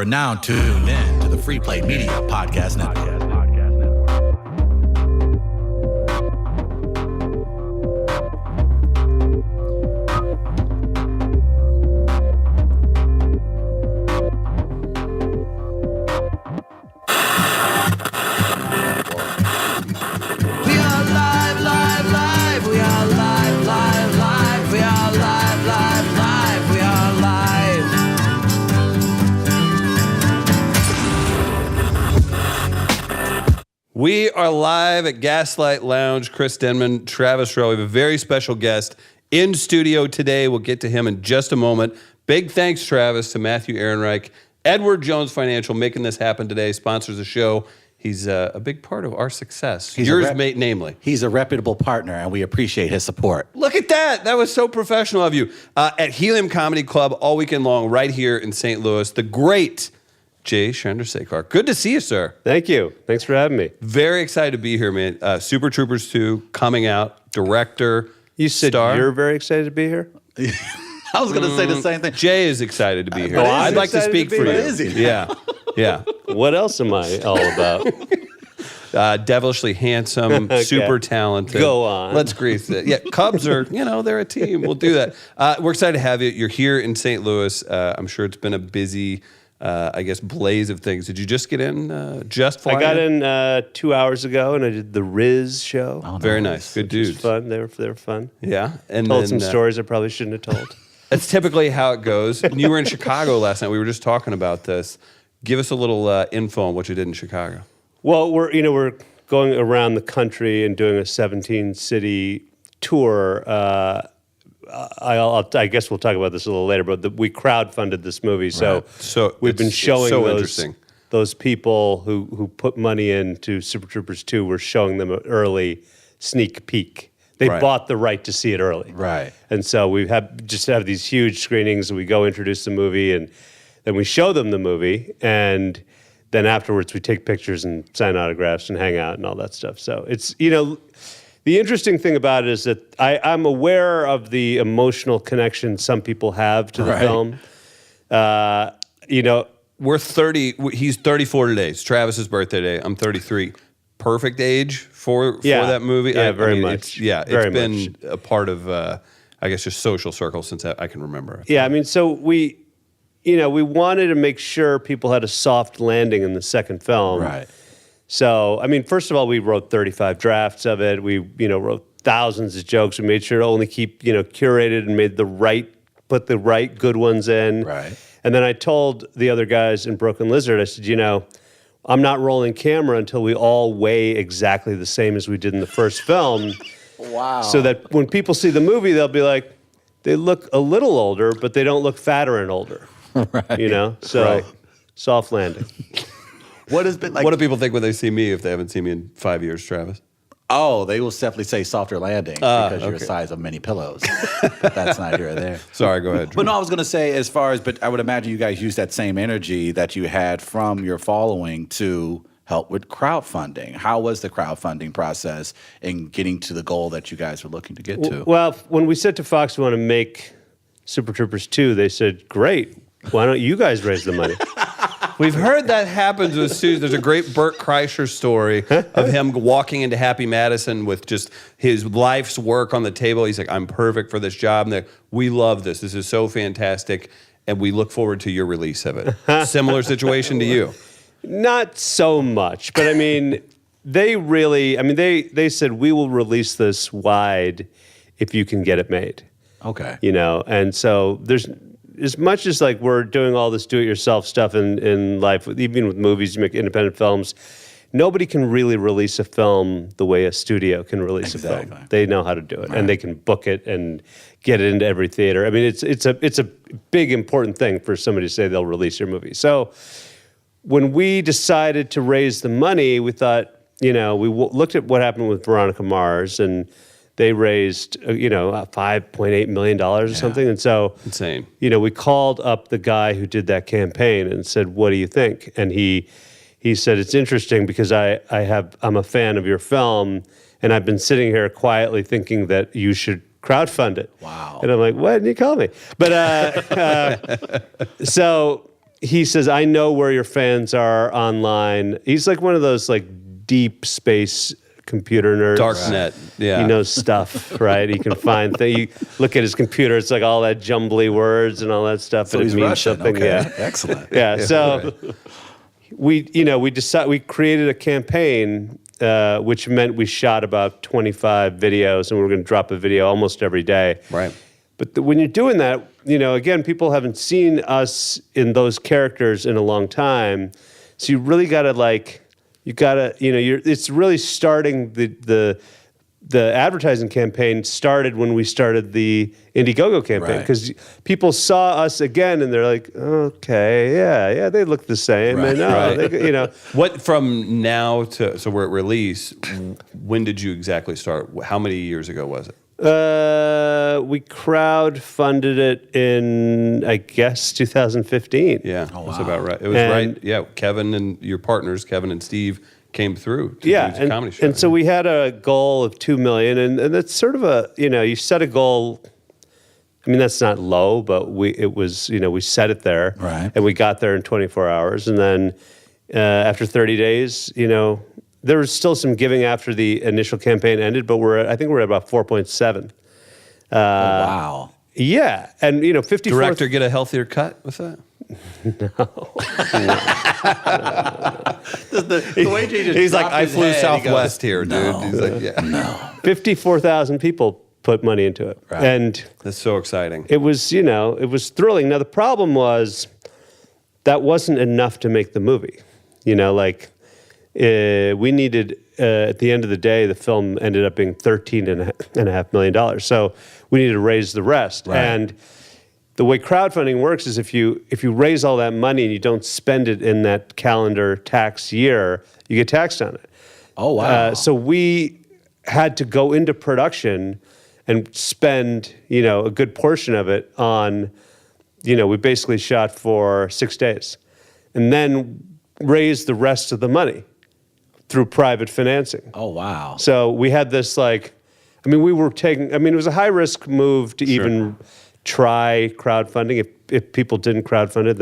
are now tuned in to the Free Play Media Podcast Network. We are live at Gaslight Lounge. Chris Denman, Travis Rowe. We have a very special guest in studio today. We'll get to him in just a moment. Big thanks, Travis, to Matthew Ehrenreich, Edward Jones Financial, making this happen today, sponsors the show. He's a big part of our success. Namely. He's a reputable partner, and we appreciate his support. Look at that. That was so professional of you. At Helium Comedy Club all weekend long, right here in St. Louis, the great Chandrasekhar. Good to see you, sir. Thank you. Thanks for having me. Very excited to be here, man. Super Troopers 2 coming out, director, You said star. You're very excited to be here? I was going to say the same thing. Jay is excited to be here. But I'd like to excited speak to be for you. here. Is he? Yeah, yeah. What else am I all about? Devilishly handsome, super talented. Go on. Let's grease it. Yeah, Cubs are, they're a team. We'll do that. We're excited to have you. You're here in St. Louis. I'm sure it's been a busy, blaze of things. Did you just get in? Just fly I got in 2 hours ago, and I did the Riz show. Oh, Very nice. Good It was dudes. fun. They were fun. Yeah. And Told then, some stories I probably shouldn't have told. That's typically how it goes. You were in Chicago last night. We were just talking about this. Give us a little info on what you did in Chicago. Well, we're going around the country and doing a 17-city tour. I guess we'll talk about this a little later, but we crowdfunded this movie, so Right. So we've been it's showing so interesting. those people who put money into Super Troopers 2. We're showing them an early sneak peek. They Right. bought the right to see it early, Right. And so we have these huge screenings, and we go introduce the movie, and then we show them the movie, and then afterwards we take pictures and sign autographs and hang out and all that stuff. So it's the interesting thing about it is that I'm aware of the emotional connection some people have to the Right. film. We're 30. He's 34 today. It's Travis's birthday today. I'm 33. Perfect age for that movie. Yeah, very much. It's Very been much. a part of, just social circles since I can remember. Yeah, I mean, so we wanted to make sure people had a soft landing in the second film. Right. So, I mean, first of all, we wrote 35 drafts of it. We, wrote thousands of jokes. We made sure to only keep, curated and put the right good ones in. Right. And then I told the other guys in Broken Lizard, I said, I'm not rolling camera until we all weigh exactly the same as we did in the first film. Wow. So that when people see the movie, they'll be like, they look a little older, but they don't look fatter and older. Right. So Right. soft landing. What has been like? What do people think when they see me if they haven't seen me in 5 years, Travis? Oh, they will definitely say softer landing because you're the okay. size of many pillows. But that's not here or there. Sorry, go ahead. But no, I was going to say but I would imagine you guys use that same energy that you had from your following to help with crowdfunding. How was the crowdfunding process in getting to the goal that you guys were looking to get to? Well, when we said to Fox we want to make Super Troopers 2, they said, great. Why don't you guys raise the money? We've heard that happens with Susan. There's a great Burt Kreischer story of him walking into Happy Madison with just his life's work on the table. He's like, I'm perfect for this job. And we love this. This is so fantastic. And we look forward to your release of it. Similar situation to you. Not so much, but I mean, they said, we will release this wide if you can get it made. Okay. And so there's, as much as like we're doing all this do-it-yourself stuff in life, even with movies, you make independent films, nobody can really release a film the way a studio can release a film. They know how to do it, and they can book it and get it into every theater. I mean, it's a big important thing for somebody to say they'll release your movie. So when we decided to raise the money, we thought, looked at what happened with Veronica Mars, and they raised, $5.8 million or something. And so, insane. We called up the guy who did that campaign and said, what do you think? And he said, it's interesting because I'm a fan of your film, and I've been sitting here quietly thinking that you should crowdfund it. Wow. And I'm like, why didn't you call me? But so he says, I know where your fans are online. He's like one of those like deep space computer nerds. Darknet, yeah. He knows stuff, right? He can find things. You look at his computer, it's like all that jumbly words and all that stuff. So and he's it means Russian. something. Okay. Yeah. Excellent. Yeah. So we created a campaign, which meant we shot about 25 videos, and we were going to drop a video almost every day. Right. But when you're doing that, again, people haven't seen us in those characters in a long time, so you really got to it's really starting the advertising campaign started when we started the Indiegogo campaign, because people saw us again and they're like, okay, yeah, they look the same. Right. And What from now to so we're at release? When did you exactly start? How many years ago was it? We crowdfunded it in, I guess, 2015. Yeah, that's about right. It was right. Yeah, Kevin and your partners, Kevin and Steve, came through to do the comedy show. And so we had a goal of 2 million, and that's sort of you set a goal. I mean, that's not low, but we set it there, right? And we got there in 24 hours, and then after 30 days, there was still some giving after the initial campaign ended, but I think we're at about 4.7. Wow. Yeah, and 54. Director get a healthier cut with that? The way Jay just He's like, dropped I his flew head, he Southwest goes, here, dude. He's like, yeah. No. 54,000 people put money into it, Right. and That's so exciting. it was thrilling. Now the problem was that wasn't enough to make the movie. We needed at the end of the day, the film ended up being $13.5 million. So we needed to raise the rest. Right. And the way crowdfunding works is if you raise all that money and you don't spend it in that calendar tax year, you get taxed on it. Oh, wow. So we had to go into production and spend, a good portion of it on, we basically shot for 6 days and then raised the rest of the money through private financing. Oh, wow. So we had this it was a high risk move to even try crowdfunding. If people didn't crowdfund it,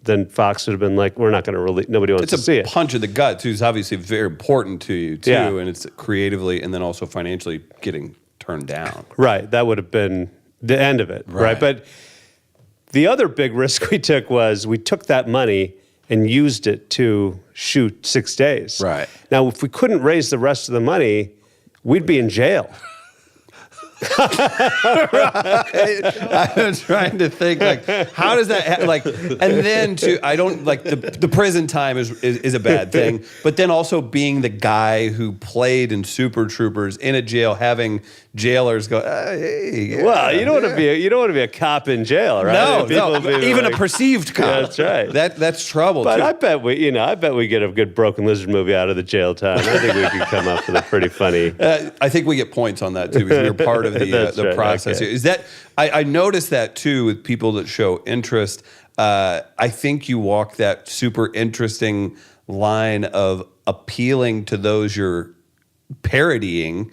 then Fox would have been like, we're not going to release, nobody wants to see it. It's a punch in the gut, too. It's obviously very important to you, too. Yeah. And it's creatively and then also financially getting turned down. Right. That would have been the end of it. Right. But the other big risk we took was we took that money and used it to shoot 6 days. Right. Now, if we couldn't raise the rest of the money, we'd be in jail. I'm trying to think, how does that, and then the prison time is a bad thing, but then also being the guy who played in Super Troopers in a jail, having jailers go, hey. Yeah, Well, you don't want to be a cop in jail, right? No, People no, be even like- a perceived cop. Yeah, that's right. That's trouble, But too. I bet we get a good Broken Lizard movie out of the jail time. I think we could come up with a pretty funny. I think we get points on that too because we're part of the That's right, process. okay. Is that I noticed that too with people that show interest. I think you walk that super interesting line of appealing to those you're parodying.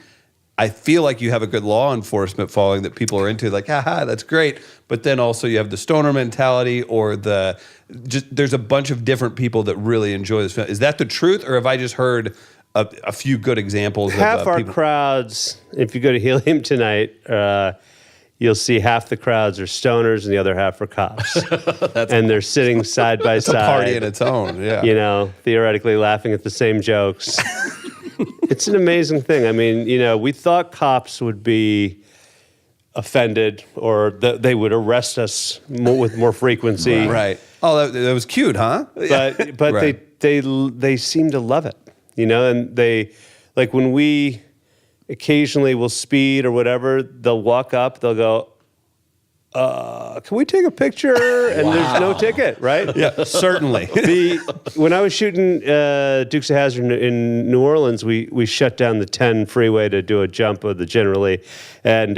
I feel like you have a good law enforcement following that people are into, like, haha, that's great. But then also you have the stoner mentality or there's a bunch of different people that really enjoy this film. Is that the truth, or have I just heard a few good examples? Half our people? crowds, if you go to Helium tonight, you'll see half the crowds are stoners and the other half are cops. And they're sitting side by It's a side. party in its own, yeah. Theoretically laughing at the same jokes. It's an amazing thing. I mean, we thought cops would be offended or they would arrest us with more frequency. Right. Oh, that was cute, huh? But Right. they seem to love it, and they, like when we occasionally will speed or whatever, they'll walk up, they'll go, can we take a picture? And there's no ticket, right? Yeah, certainly. When I was shooting Dukes of Hazzard in New Orleans, we shut down the 10 freeway to do a jump of the Generally, and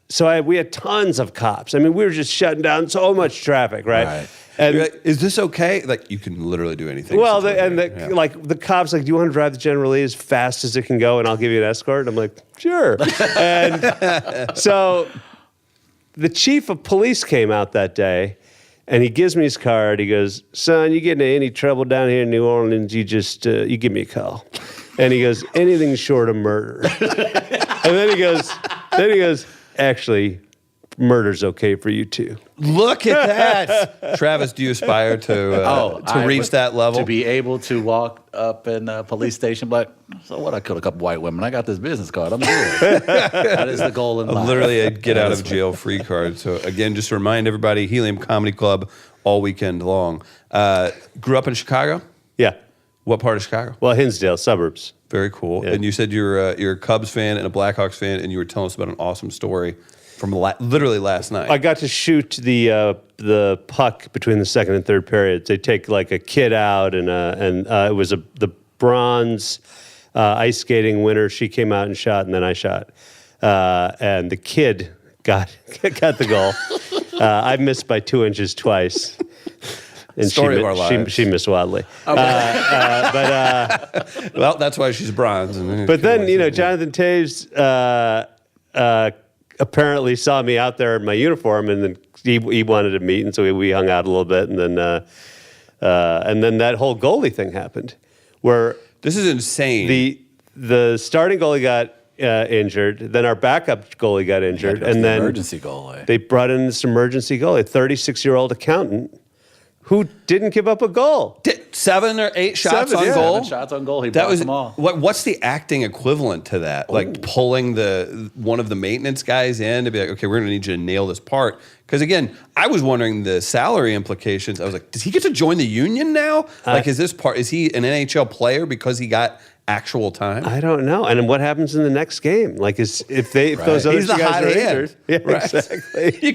so we had tons of cops. I mean, we were just shutting down so much traffic, right? And You're like, is this okay? Like, you can literally do anything. well, the cops like, do you want to drive the Generally as fast as it can go, and I'll give you an escort? And I'm like, sure. And so the chief of police came out that day, And he gives me his card. He goes, son, you get into any trouble down here in New Orleans, you just, you give me a call. And he goes, anything short of murder. And then he goes, actually, murder's okay for you too. Look at that. Travis, do you aspire to reach that level? To be able to walk up in a police station, like, so what? I killed a couple white women. I got this business card. I'm good. That is the goal in life. Literally a get out of jail free card. So again, just to remind everybody, Helium Comedy Club all weekend long. Grew up in Chicago? Yeah. What part of Chicago? Well, Hinsdale, suburbs. Very cool. Yeah. And you said you're a Cubs fan and a Blackhawks fan, and you were telling us about an awesome story from literally last night. I got to shoot the puck between the second and third periods. They take like a kid out, and it was the bronze ice skating winner. She came out and shot, and then I shot. And the kid got the goal. I missed by 2 inches twice. And Story of our lives. She missed wildly. Well, that's why she's bronze. But then, Jonathan Taves apparently saw me out there in my uniform, and then he wanted to meet, and so we hung out a little bit, and then that whole goalie thing happened, where this is insane. The starting goalie got injured, then our backup goalie got injured, and then emergency goalie. They brought in this emergency goalie, a 36-year-old accountant who didn't give up a goal. 7 or 8 shots on goal. 7 shots on goal. He blocked them all. What's the acting equivalent to that? Like pulling one of the maintenance guys in to be like, okay, we're going to need you to nail this part. Because again, I was wondering the salary implications. I was like, does he get to join the union now? Is he an NHL player because he got actual time? I don't know. And what happens in the next game? Like, if those other He's the two guys hot are hand. injured, yeah, Right. exactly. you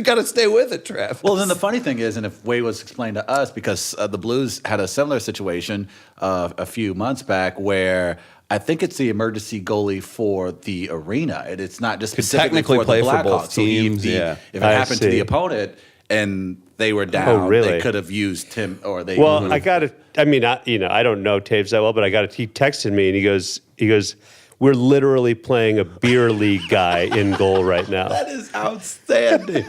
gotta stay with it, Trav. Well, then the funny thing is, and if Wade was explained to us, because the Blues had a similar situation a few months back where I think it's the emergency goalie for the arena. It's not just specifically technically for play the for Blackhawks. both teams, If it I happened to see. the opponent and they were down, really? they could have used him, or they. Well, I got it. I mean, I don't know Taves that well, but I got it. He texted me and he goes, we're literally playing a beer league guy in goal right now. That is outstanding.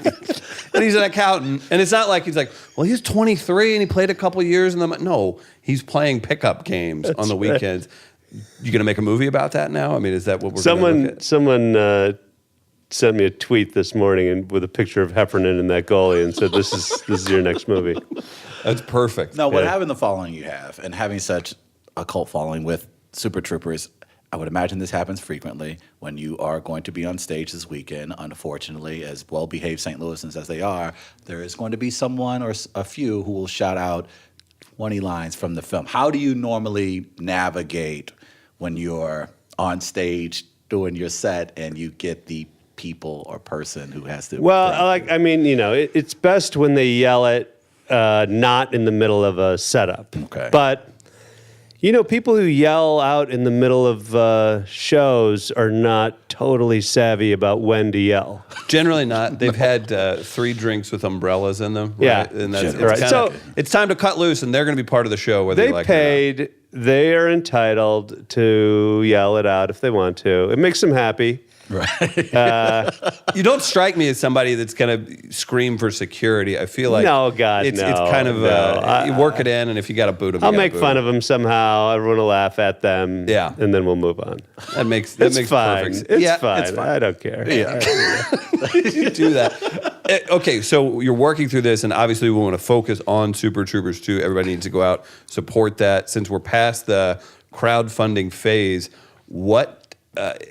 And he's an accountant, and it's not like he's like, well, he's 23 and he played a couple years, and no, he's playing pickup games on the weekends. You gonna make a movie about that now? I mean, is that what we're gonna look at? Someone sent me a tweet this morning with a picture of Heffernan and that goalie and said, "This is your next movie." That's perfect. Now, what having the following you have and having such a cult following with Super Troopers, I would imagine this happens frequently when you are going to be on stage this weekend. Unfortunately, as well-behaved St. Louisans as they are, there is going to be someone or a few who will shout out 20 lines from the film. How do you normally navigate when you're on stage doing your set and you get the people or person who has to? Well, it's best when they yell it not in the middle of a setup. Okay. But people who yell out in the middle of shows are not totally savvy about when to yell. Generally not. They've had 3 drinks with umbrellas in them. Right? Yeah. And that's Right. So it's time to cut loose, and they're going to be part of the show whether they you like paid. They are entitled to yell it out if they want to. It makes them happy. Right. it or not. You don't strike me as somebody that's going to scream for security. I feel like No, God, it's no, kind of no. you work it in, and if you got to boot them, I'll make fun of them somehow. Everyone will laugh at them. Yeah. And then we'll move on. That makes It's fine. perfect. It's fine. It's fine. I don't care. Yeah. You do that. Okay, so you're working through this, and obviously we want to focus on Super Troopers 2. Everybody needs to go out, support that. Since we're past the crowdfunding phase, what,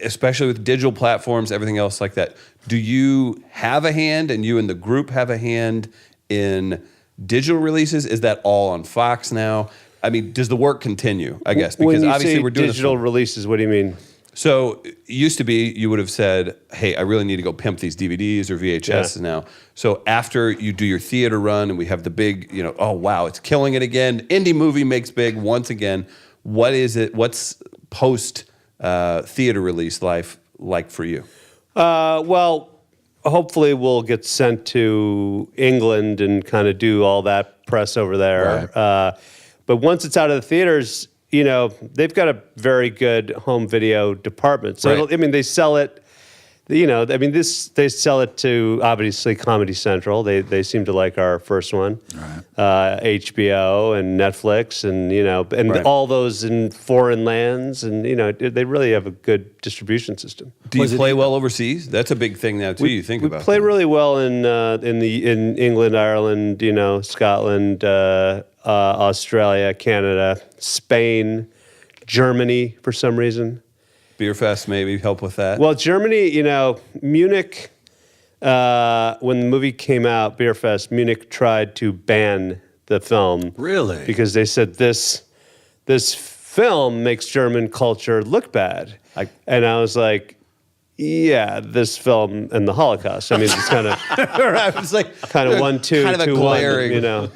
especially with digital platforms, everything else like that, do you have a hand, and you and the group have a hand in digital releases? Is that all on Fox now? I mean, does the work continue, I guess? Because when you obviously say we're doing digital this. releases, what do you mean? So it used to be you would have said, hey, I really need to go pimp these DVDs or VHSs now. So after you do your theater run and we have the big, oh, wow, it's killing it again. Indie movie makes big once again. What is it? What's post theater release life like for you? Well, hopefully we'll get sent to England and kind of do all that press over there. Right. But once it's out of the theaters, they've got a very good home video department. So, Right. they sell it. you know, I mean, they sell it to obviously Comedy Central. They seem to like our first one, HBO and Netflix, and you know, and all those in foreign lands, and you know, they really have a good distribution system. Do you play well overseas? That's a big thing now too. You think about. We play really well in England, Ireland, you know, Scotland, Australia, Canada, Spain, Germany for some reason. Beerfest maybe help with that. Well, Germany, you know, Munich, when the movie came out, Beerfest, Munich tried to ban the film. Really? Because they said this film makes German culture look bad. And I was like, yeah, this film and the Holocaust. I mean, it's kind of I was like, kind of 1, 2, kind of 2, a glaring, 1, you know.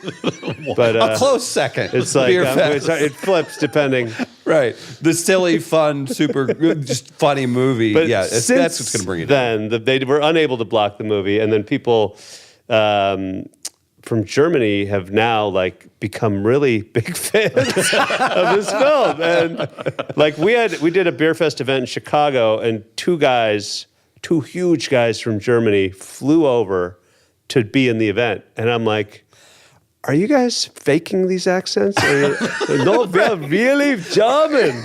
But a close second. It's like it flips depending. Right, the silly, fun, super, just funny movie. But yeah, that's what's going to bring it. Then they were unable to block the movie, and then people from Germany have now like become really big fans of this film. And like we did a Beerfest event in Chicago, and two huge guys from Germany flew over to be in the event, and I'm like, are you guys faking these accents? No, they're really German.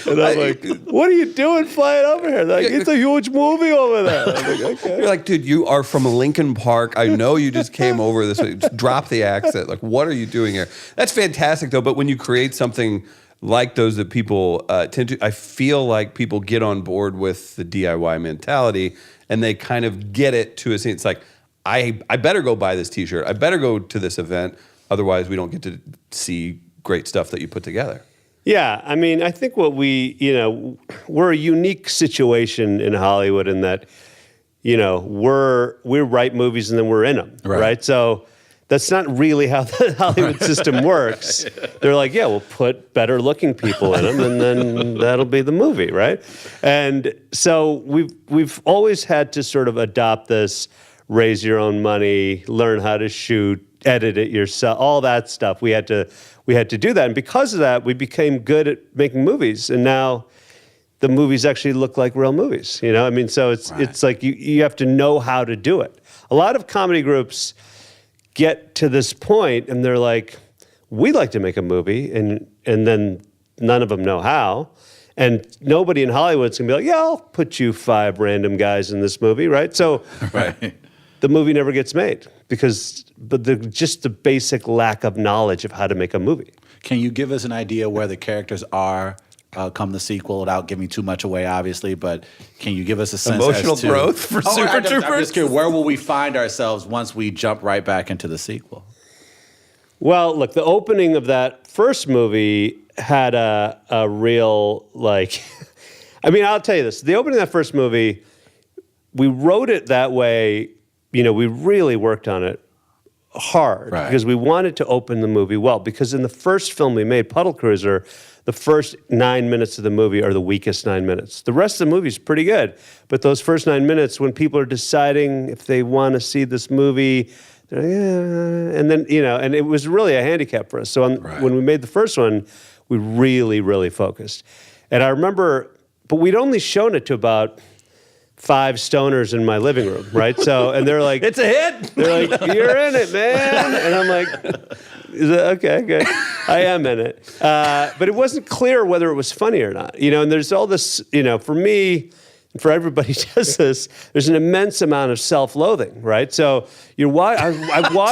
And I'm like, what are you doing flying over here? They're like, it's a huge movie over there. I'm like, okay. You're like, dude, you are from Lincoln Park. I know you just came over this way. Just drop the accent. Like, what are you doing here? That's fantastic, though. But when you create something like those that people tend to, I feel like people get on board with the DIY mentality, and they kind of get it to a scene. It's like, I better go buy this T-shirt. I better go to this event. Otherwise, we don't get to see great stuff that you put together. Yeah, I mean, I think we're a unique situation in Hollywood in that, you know, we write movies and then we're in them, right? So that's not really how the Hollywood system works. They're like, yeah, we'll put better looking people in them, and then that'll be the movie, right? And so we've always had to sort of adopt this. Raise your own money, learn how to shoot, edit it yourself, all that stuff. We had to do that. And because of that, we became good at making movies. And now the movies actually look like real movies. You know, I mean, so it's like you have to know how to do it. A lot of comedy groups get to this point and they're like, we'd like to make a movie, and then none of them know how. And nobody in Hollywood's gonna be like, yeah, I'll put you 5 random guys in this movie, right? So the movie never gets made because just the basic lack of knowledge of how to make a movie. Can you give us an idea where the characters are come the sequel without giving too much away, obviously, but can you give us a sense Emotional as to growth for Super Troopers? I'm just curious, where will we find ourselves once we jump right back into the sequel? Well, look, the opening of that first movie had a real, like, I mean, I'll tell you this. The opening of that first movie, we wrote it that way. You know, we really worked on it hard because we wanted to open the movie well. Because in the first film we made, Puddle Cruiser, the first 9 minutes of the movie are the weakest 9 minutes. The rest of the movie is pretty good. But those first 9 minutes, when people are deciding if they want to see this movie, they're like, yeah. And then, you know, and it was really a handicap for us. So when we made the first one, we really, really focused. And I remember, but we'd only shown it to about 5 stoners in my living room, right? So, and they're like, it's a hit. They're like, you're in it, man. And I'm like, is it okay? Good. I am in it. But it wasn't clear whether it was funny or not, you know, and there's all this, you know, for me, and for everybody who does this, there's an immense amount of self-loathing, right? So I watched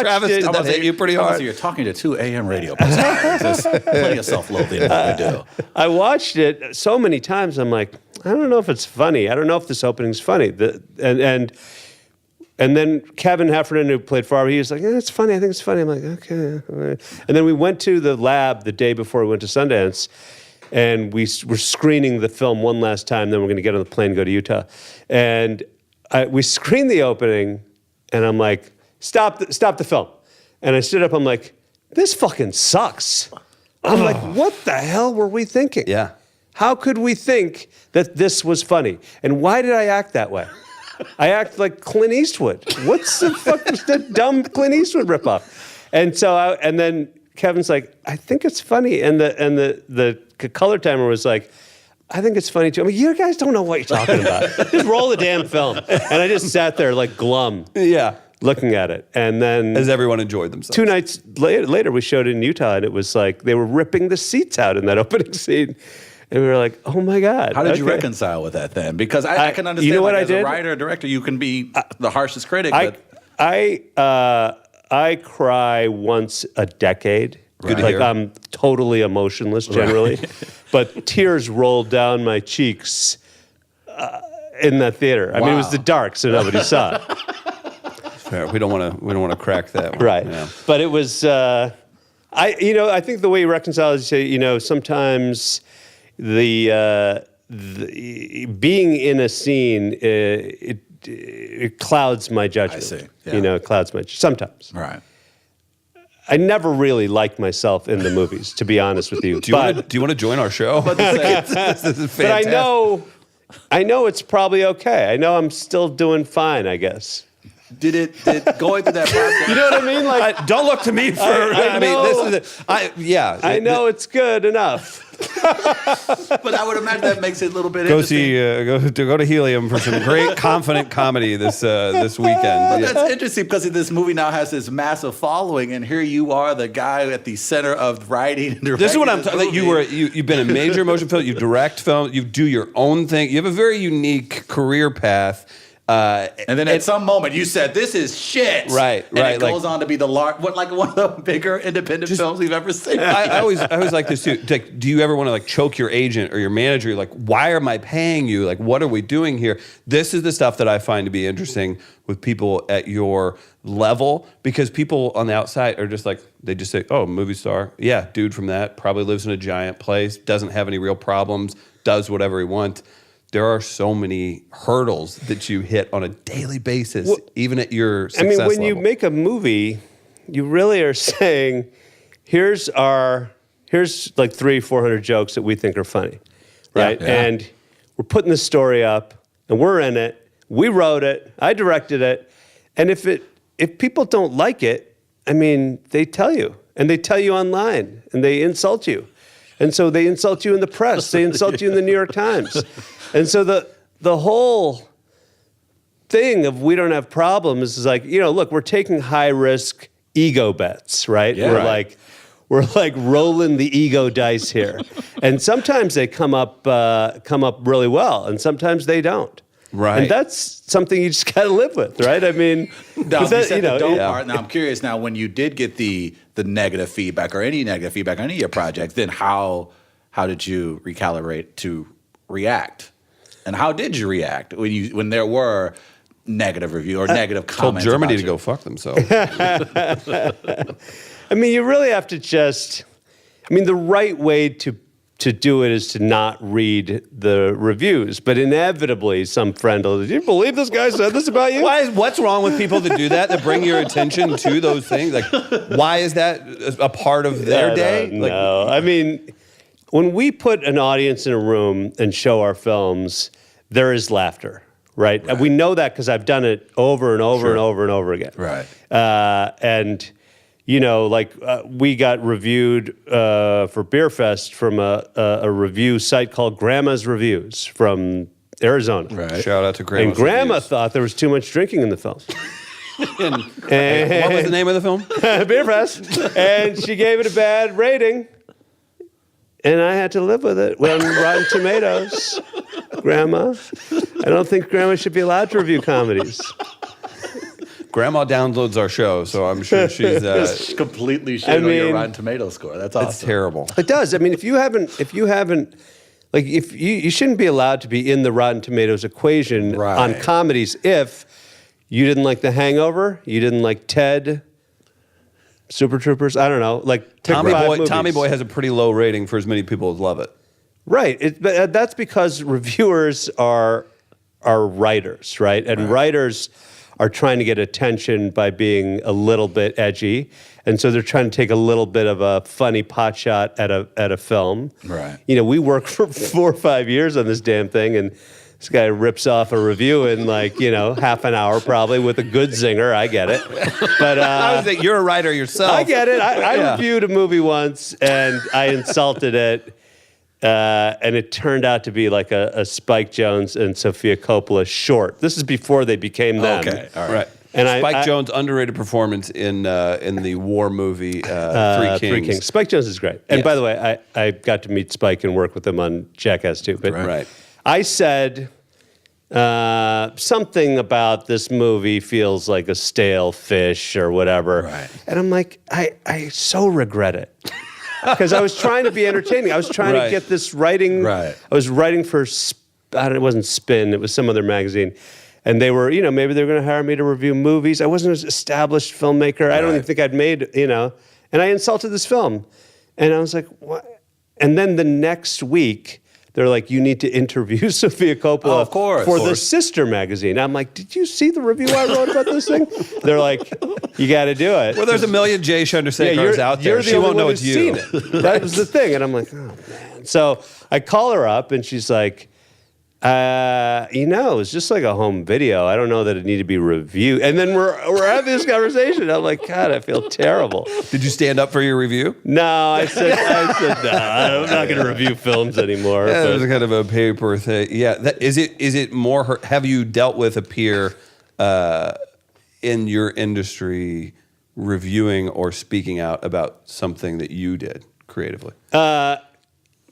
Travis, it. did that hit you pretty hard? So you're talking to 2 AM radio personalities. There's plenty of self-loathing in what we do. I watched it so many times. I'm like, I don't know if it's funny. I don't know if this opening's funny. And then Kevin Heffernan, who played Farber, he was like, it's funny. I think it's funny. I'm like, okay. And then we went to the lab the day before we went to Sundance, and we were screening the film one last time. Then we're going to get on the plane and go to Utah. And we screened the opening, and I'm like, stop the film. And I stood up. I'm like, this fucking sucks. I'm like, what the hell were we thinking? Yeah. How could we think that this was funny? And why did I act that way? I act like Clint Eastwood. What's the fuck was that dumb Clint Eastwood ripoff? And so, and then Kevin's like, I think it's funny. And the color timer was like, I think it's funny too. I mean, you guys don't know what you're talking about. Just roll the damn film. And I just sat there like glum. Yeah. Looking at it. And then As everyone enjoyed themselves. 2 nights later, we showed it in Utah, and it was like they were ripping the seats out in that opening scene. And we were like, oh my God. How did you reconcile with that then? Because I can understand, you know what as I did? a writer or director, you can be the harshest critic. I cry once a decade. Good to Like hear. I'm totally emotionless generally, but tears rolled down my cheeks in that theater. I mean, it was the dark, so nobody saw it. Fair. We don't want to crack that one. Right. Yeah. But it was, I think the way you reconcile is you say, sometimes the being in a scene, it clouds my judgment. I see. Yeah. It clouds my, sometimes. Right. I never really liked myself in the movies, to be honest with you. Do you want to join our show? This is fantastic. But I know it's probably okay. I know I'm still doing fine, I guess. Did going through that process? You know what I mean? Like, Don't look to me for. I know. I know it's good enough. But I would imagine that makes it a little bit Go interesting. go to Helium for some great confident comedy this weekend. But Yeah. that's interesting because this movie now has this massive following, and here you are, the guy at the center of writing and directing. This is what I'm talking about. You've been in major motion film, you direct film, you do your own thing. You have a very unique career path. And then at some moment you said, "This is shit." Right, and right, it goes on to be one of the bigger independent films we've ever seen. I always like this too. Like, do you ever want to like choke your agent or your manager? You're like, why am I paying you? Like, what are we doing here? This is the stuff that I find to be interesting with people at your level, because people on the outside are just like, they just say, oh, movie star. Yeah, dude from that, probably lives in a giant place, doesn't have any real problems, does whatever he wants. There are so many hurdles that you hit on a daily basis, even at your success when level. you make a movie, you really are saying, here's like 300-400 jokes that we think are funny, right? Yeah. And we're putting the story up, and we're in it. We wrote it. I directed it. And if people don't like it, I mean, they tell you, and they tell you online, and they insult you. And so they insult you in the press. They insult you in the New York Times. And so the whole thing of we don't have problems is like, look, we're taking high risk ego bets, right? Yeah, We're like rolling the ego dice here. And sometimes they come up really well, and sometimes they don't. Right. And that's something you just got to live with, right? I mean, Now, you said the don't yeah. part. Now I'm curious. Now, when you did get the negative feedback or any negative feedback on any of your projects, then how did you recalibrate to react? And how did you react when there were negative review or negative told comments? Germany about to you? go fuck themselves. I mean, you really have to the right way to do it is to not read the reviews, but inevitably some friend will, do you believe this guy said this about you? What's wrong with people that do that, that bring your attention to those things? Like, why is that a part of their day? No. I mean, when we put an audience in a room and show our films, there is laughter, right? We know that because I've done it over and over and over and over again. Right. We got reviewed for Beerfest from a review site called Grandma's Reviews from Arizona. Right. Shout out to Grandma. And Grandma thought there was too much drinking in the film. What was the name of the film? Beerfest. And she gave it a bad rating. And I had to live with it. On Rotten Tomatoes, Grandma. I don't think Grandma should be allowed to review comedies. Grandma downloads our show, so I'm sure she's. Just completely shit on your Rotten Tomato score. That's awesome. It's terrible. It does. I mean, if you haven't, like, if you shouldn't be allowed to be in the Rotten Tomatoes equation on comedies if you didn't like The Hangover, you didn't like Ted, Super Troopers. I don't know. Like Tommy Boy has a pretty low rating for as many people as love it. Right. But that's because reviewers are writers, right? And writers are trying to get attention by being a little bit edgy, and so they're trying to take a little bit of a funny pot shot at a film. Right. We worked for 4 or 5 years on this damn thing, and this guy rips off a review in half an hour probably with a good zinger. I get it, but I was like, you're a writer yourself. I get it. I reviewed a movie once and I insulted it. and it turned out to be like a Spike Jonze and Sophia Coppola short. This is before they became them. Okay, all right. Right. And Spike I- Jonze underrated performance in the war movie Three Kings. Spike Jonze is great. And Yes. by the way, I got to meet Spike and work with him on Jackass too. But Right. I said something about this movie feels like a stale fish or whatever. Right. And I'm like, I so regret it. Because I was trying to be entertaining. I was trying Right. to get this writing. Right. I was writing for, it wasn't Spin, it was some other magazine. And they were, maybe they were going to hire me to review movies. I wasn't an established filmmaker. I don't even think I'd made, and I insulted this film. And I was like, what? And then the next week, they're like, you need to interview Sophia Coppola of course. for Of the course. Sister magazine. I'm like, did you see the review I wrote about this thing? They're like, you got to do it. Well, there's a million Jay Chandrasekhars out there. You're the She only won't know one it's who's you. seen it. That was the thing. And I'm like, oh, man. So I call her up, and she's like, it's just like a home video. I don't know that it needed to be reviewed. And then we're having this conversation. I'm like, God, I feel terrible. Did you stand up for your review? No, I said, no, I'm not going to review films anymore. Yeah, but- there's kind of a paper thing. Yeah, is it more? Have you dealt with a peer in your industry reviewing or speaking out about something that you did creatively?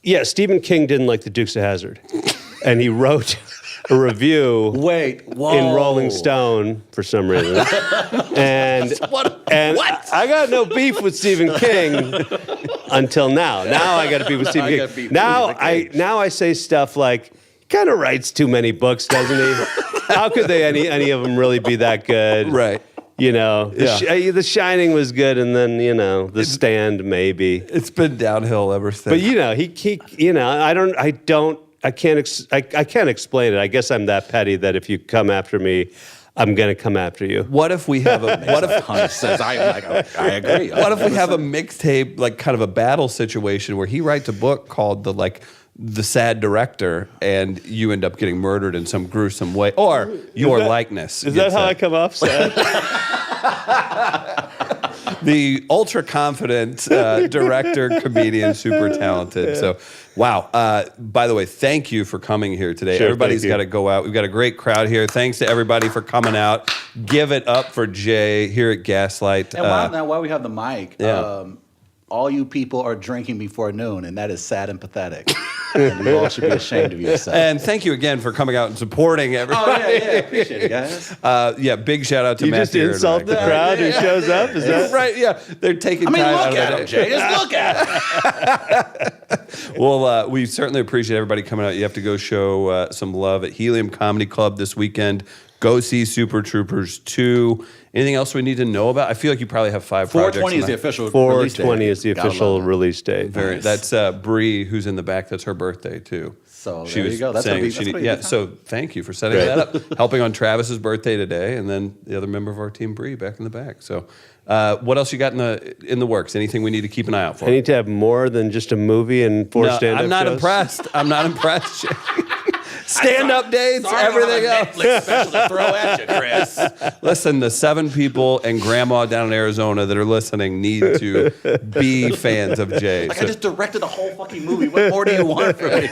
Yeah, Stephen King didn't like the Dukes of Hazzard, and he wrote a review in Rolling Stone for some reason. And I got no beef with Stephen King until now. Now I got a beef with Stephen got King. beef with Now Stephen King. now I say stuff like, he kind of writes too many books, doesn't he? How could any of them really be that good? Right. The Shining was good, and then The Stand maybe. It's been downhill ever since. But I can't explain it. I guess I'm that petty that if you come after me, I'm gonna come after you. What if we have a I agree. what if we have a mixtape, like kind of a battle situation where he writes a book called the Sad Director, and you end up getting murdered in some gruesome way, or your likeness. Is that gets how I out. come off sad? The ultra confident director, comedian, super talented. So, wow. By the way, thank you for coming here today. Sure, Everybody's thank you. got to go out. We've got a great crowd here. Thanks to everybody for coming out. Give it up for Jay here at Gaslight. And while we have the mic, all you people are drinking before noon, and that is sad and pathetic. And you all should be ashamed of yourself. And thank you again for coming out and supporting everybody. Appreciate it, guys. Big shout out to You Matthew. just insult the Ehrenreich. crowd who shows up? Is that Right, yeah. They're taking time out of their day. Jay. Just look at him. Well, we certainly appreciate everybody coming out. You have to go show some love at Helium Comedy Club this weekend. Go see Super Troopers 2. Anything else we need to know about? I feel like you probably have 5 projects. 420 is the tonight. official release 420 date. is the Gotta official love it. release date. Very, that's Bree, who's in the back. That's her birthday, too. So She there was you go. That's saying gonna be, she that's need- pretty yeah, good time. so thank you for setting that up. Helping on Travis's birthday today, and then the other member of our team, Bree, back in the back. So what else you got in the works? Anything we need to keep an eye out for? I need to have more than just a movie and 4 No, stand-up I'm not shows. impressed. I'm not impressed. Stand-up dates, Sorry, everything I don't have a else. Netflix special to throw at you, Chris. Listen, the 7 people and grandma down in Arizona that are listening need to be fans of Jay. Like, So- I just directed a whole fucking movie. What more do you want from me?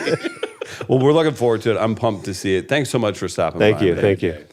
well, we're looking forward to it. I'm pumped to see it. Thanks so much for stopping by. Thank you. man. Thank you.